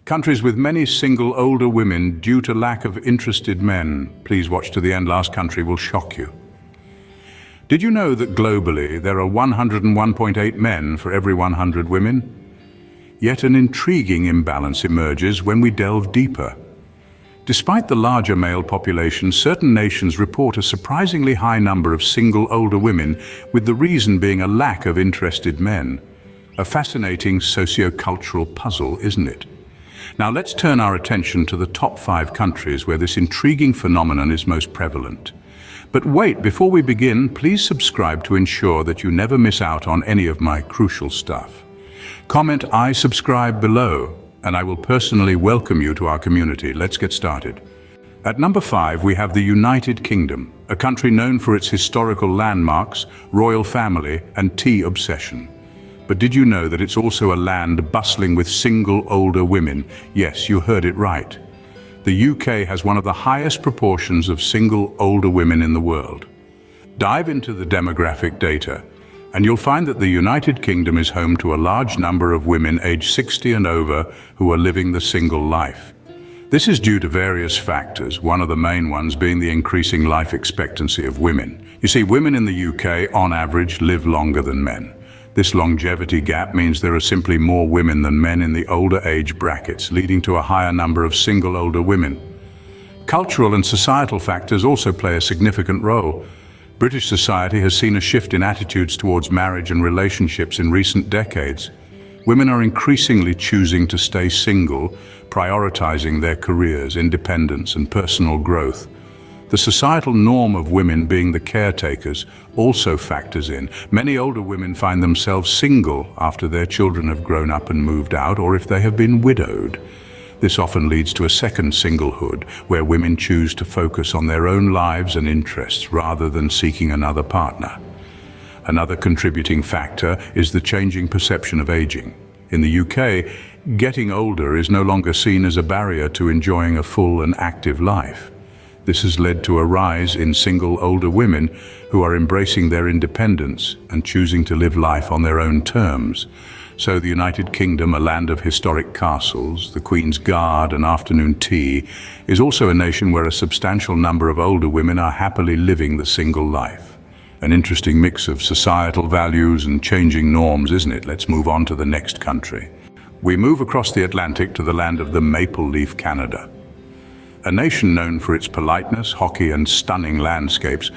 Countries with many single older women due to lack of interested men. Please watch to the end. Last country will shock you. Did you know that globally there are 101.8 men for every 100 women? Yet an intriguing imbalance emerges when we delve deeper. Despite the larger male population, certain nations report a surprisingly high number of single older women, with the reason being a lack of interested men. A fascinating socio-cultural puzzle, isn't it? Now let's turn our attention to the top 5 countries where this intriguing phenomenon is most prevalent. But wait, before we begin, please subscribe to ensure that you never miss out on any of my crucial stuff. Comment "I subscribe" below, and I will personally welcome you to our community. Let's get started. At number 5, we have the United Kingdom, a country known for its historical landmarks, royal family, and tea obsession. But did you know that it's also a land bustling with single older women? Yes, you heard it right. The UK has one of the highest proportions of single older women in the world. Dive into the demographic data, and you'll find that the United Kingdom is home to a large number of women aged 60 and over who are living the single life. This is due to various factors, one of the main ones being the increasing life expectancy of women. You see, women in the UK, on average, live longer than men. This longevity gap means there are simply more women than men in the older age brackets, leading to a higher number of single older women. Cultural and societal factors also play a significant role. British society has seen a shift in attitudes towards marriage and relationships in recent decades. Women are increasingly choosing to stay single, prioritizing their careers, independence, and personal growth. The societal norm of women being the caretakers also factors in. Many older women find themselves single after their children have grown up and moved out, or if they have been widowed. This often leads to a second singlehood, where women choose to focus on their own lives and interests rather than seeking another partner. Another contributing factor is the changing perception of aging. In the UK, getting older is no longer seen as a barrier to enjoying a full and active life. This has led to a rise in single older women who are embracing their independence and choosing to live life on their own terms. So the United Kingdom, a land of historic castles, the Queen's Guard and afternoon tea, is also a nation where a substantial number of older women are happily living the single life. An interesting mix of societal values and changing norms, isn't it? Let's move on to the next country. We move across the Atlantic to the land of the maple leaf, Canada. A nation known for its politeness, hockey, and stunning landscapes,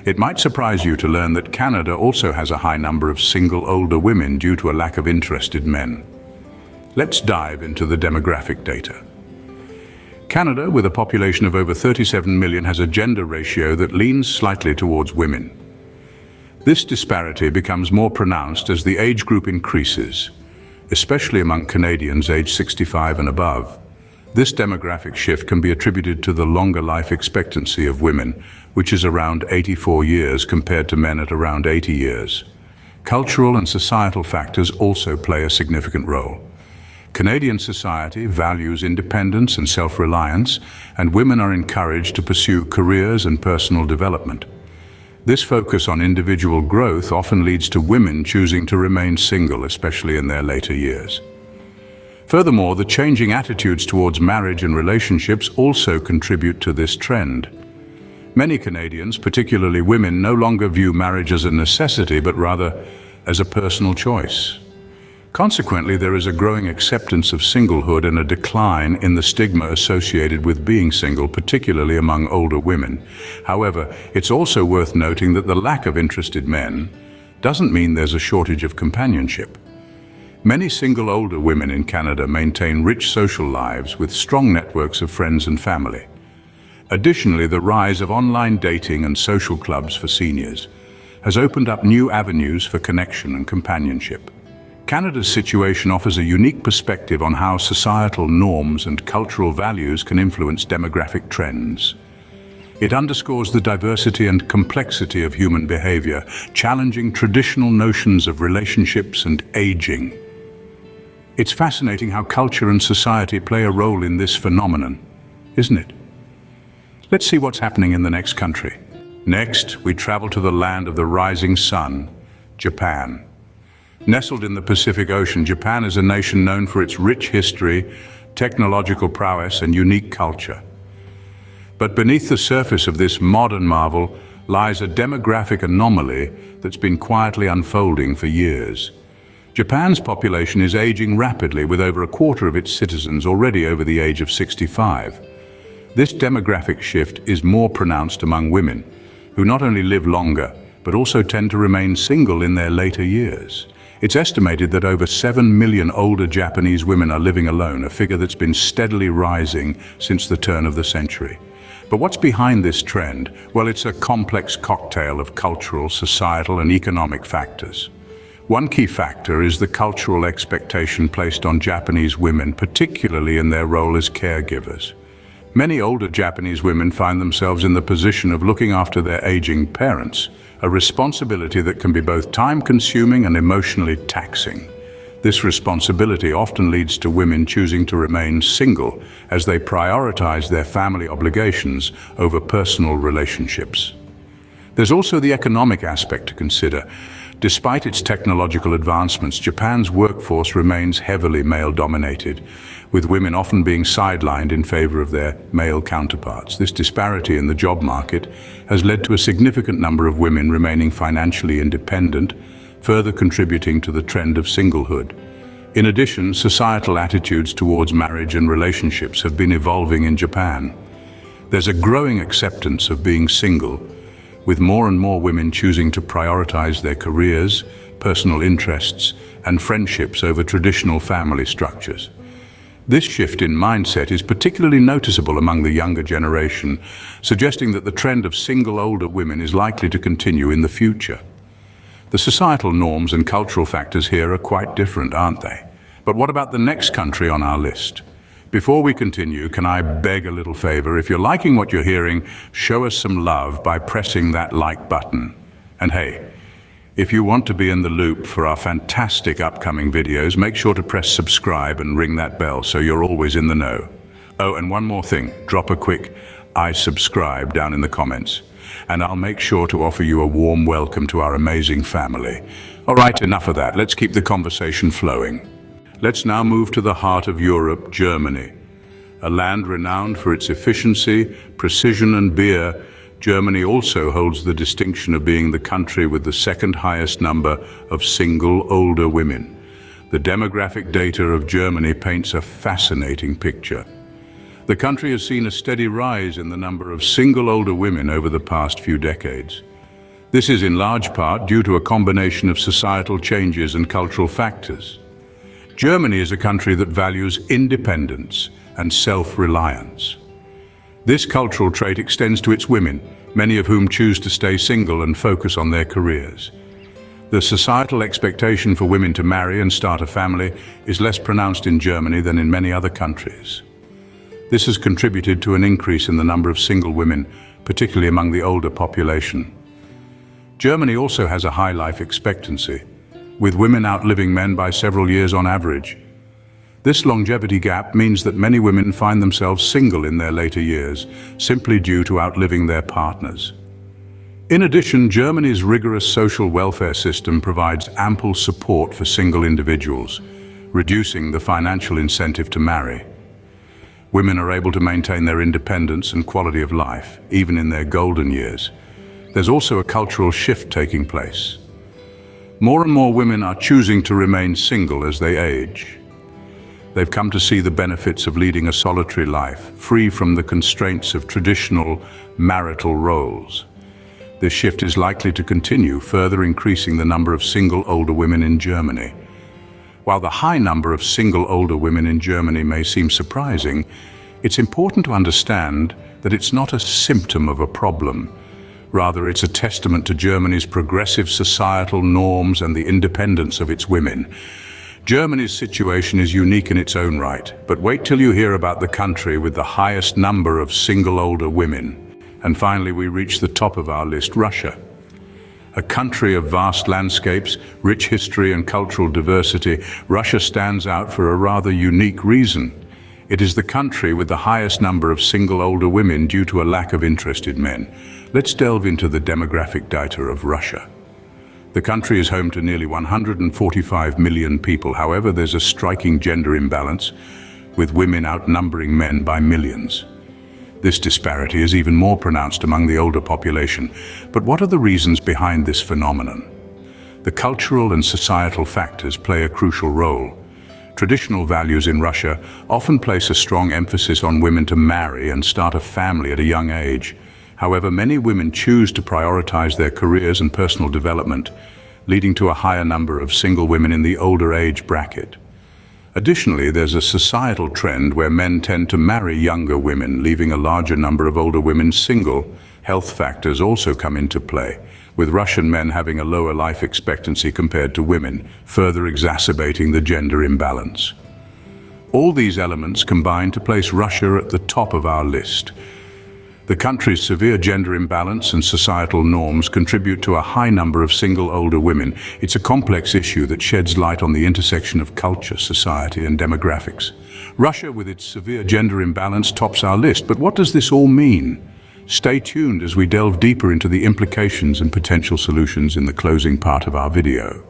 it might surprise you to learn that Canada also has a high number of single older women due to a lack of interested men. Let's dive into the demographic data. Canada, with a population of over 37 million, has a gender ratio that leans slightly towards women. This disparity becomes more pronounced as the age group increases, especially among Canadians aged 65 and above. This demographic shift can be attributed to the longer life expectancy of women, which is around 84 years compared to men at around 80 years. Cultural and societal factors also play a significant role. Canadian society values independence and self-reliance, and women are encouraged to pursue careers and personal development. This focus on individual growth often leads to women choosing to remain single, especially in their later years. Furthermore, the changing attitudes towards marriage and relationships also contribute to this trend. Many Canadians, particularly women, no longer view marriage as a necessity, but rather as a personal choice. Consequently, there is a growing acceptance of singlehood and a decline in the stigma associated with being single, particularly among older women. However, it's also worth noting that the lack of interested men doesn't mean there's a shortage of companionship. Many single older women in Canada maintain rich social lives with strong networks of friends and family. Additionally, the rise of online dating and social clubs for seniors has opened up new avenues for connection and companionship. Canada's situation offers a unique perspective on how societal norms and cultural values can influence demographic trends. It underscores the diversity and complexity of human behavior, challenging traditional notions of relationships and aging. It's fascinating how culture and society play a role in this phenomenon, isn't it? Let's see what's happening in the next country. Next, we travel to the land of the rising sun, Japan. Nestled in the Pacific Ocean, Japan is a nation known for its rich history, technological prowess, and unique culture. But beneath the surface of this modern marvel lies a demographic anomaly that's been quietly unfolding for years. Japan's population is aging rapidly, with over a quarter of its citizens already over the age of 65. This demographic shift is more pronounced among women, who not only live longer, but also tend to remain single in their later years. It's estimated that over 7 million older Japanese women are living alone, a figure that's been steadily rising since the turn of the century. But what's behind this trend? Well, it's a complex cocktail of cultural, societal, and economic factors. One key factor is the cultural expectation placed on Japanese women, particularly in their role as caregivers. Many older Japanese women find themselves in the position of looking after their aging parents, a responsibility that can be both time-consuming and emotionally taxing. This responsibility often leads to women choosing to remain single as they prioritize their family obligations over personal relationships. There's also the economic aspect to consider. Despite its technological advancements, Japan's workforce remains heavily male-dominated, with women often being sidelined in favor of their male counterparts. This disparity in the job market has led to a significant number of women remaining financially independent, further contributing to the trend of singlehood. In addition, societal attitudes towards marriage and relationships have been evolving in Japan. There's a growing acceptance of being single, with more and more women choosing to prioritize their careers, personal interests, and friendships over traditional family structures. This shift in mindset is particularly noticeable among the younger generation, suggesting that the trend of single older women is likely to continue in the future. The societal norms and cultural factors here are quite different, aren't they? But what about the next country on our list? Before we continue, can I beg a little favor? If you're liking what you're hearing, show us some love by pressing that like button. And hey, if you want to be in the loop for our fantastic upcoming videos, make sure to press subscribe and ring that bell so you're always in the know. Oh, and one more thing, drop a quick "I subscribe" down in the comments, and I'll make sure to offer you a warm welcome to our amazing family. All right, enough of that. Let's keep the conversation flowing. Let's now move to the heart of Europe, Germany. A land renowned for its efficiency, precision, and beer, Germany also holds the distinction of being the country with the second highest number of single older women. The demographic data of Germany paints a fascinating picture. The country has seen a steady rise in the number of single older women over the past few decades. This is in large part due to a combination of societal changes and cultural factors. Germany is a country that values independence and self-reliance. This cultural trait extends to its women, many of whom choose to stay single and focus on their careers. The societal expectation for women to marry and start a family is less pronounced in Germany than in many other countries. This has contributed to an increase in the number of single women, particularly among the older population. Germany also has a high life expectancy, with women outliving men by several years on average. This longevity gap means that many women find themselves single in their later years, simply due to outliving their partners. In addition, Germany's rigorous social welfare system provides ample support for single individuals, reducing the financial incentive to marry. Women are able to maintain their independence and quality of life, even in their golden years. There's also a cultural shift taking place. More and more women are choosing to remain single as they age. They've come to see the benefits of leading a solitary life, free from the constraints of traditional marital roles. This shift is likely to continue, further increasing the number of single older women in Germany. While the high number of single older women in Germany may seem surprising, it's important to understand that it's not a symptom of a problem. Rather, it's a testament to Germany's progressive societal norms and the independence of its women. Germany's situation is unique in its own right, but wait till you hear about the country with the highest number of single older women. And finally, we reach the top of our list, Russia. A country of vast landscapes, rich history and cultural diversity, Russia stands out for a rather unique reason. It is the country with the highest number of single older women due to a lack of interested men. Let's delve into the demographic data of Russia. The country is home to nearly 145 million people. However, there's a striking gender imbalance. with women outnumbering men by millions. This disparity is even more pronounced among the older population. But what are the reasons behind this phenomenon? The cultural and societal factors play a crucial role. Traditional values in Russia often place a strong emphasis on women to marry and start a family at a young age. However, many women choose to prioritize their careers and personal development, leading to a higher number of single women in the older age bracket. Additionally, there's a societal trend where men tend to marry younger women, leaving a larger number of older women single. Health factors also come into play, with Russian men having a lower life expectancy compared to women, further exacerbating the gender imbalance. All these elements combine to place Russia at the top of our list. The country's severe gender imbalance and societal norms contribute to a high number of single older women. It's a complex issue that sheds light on the intersection of culture, society, and demographics. Russia, with its severe gender imbalance, tops our list. But what does this all mean? Stay tuned as we delve deeper into the implications and potential solutions in the closing part of our video.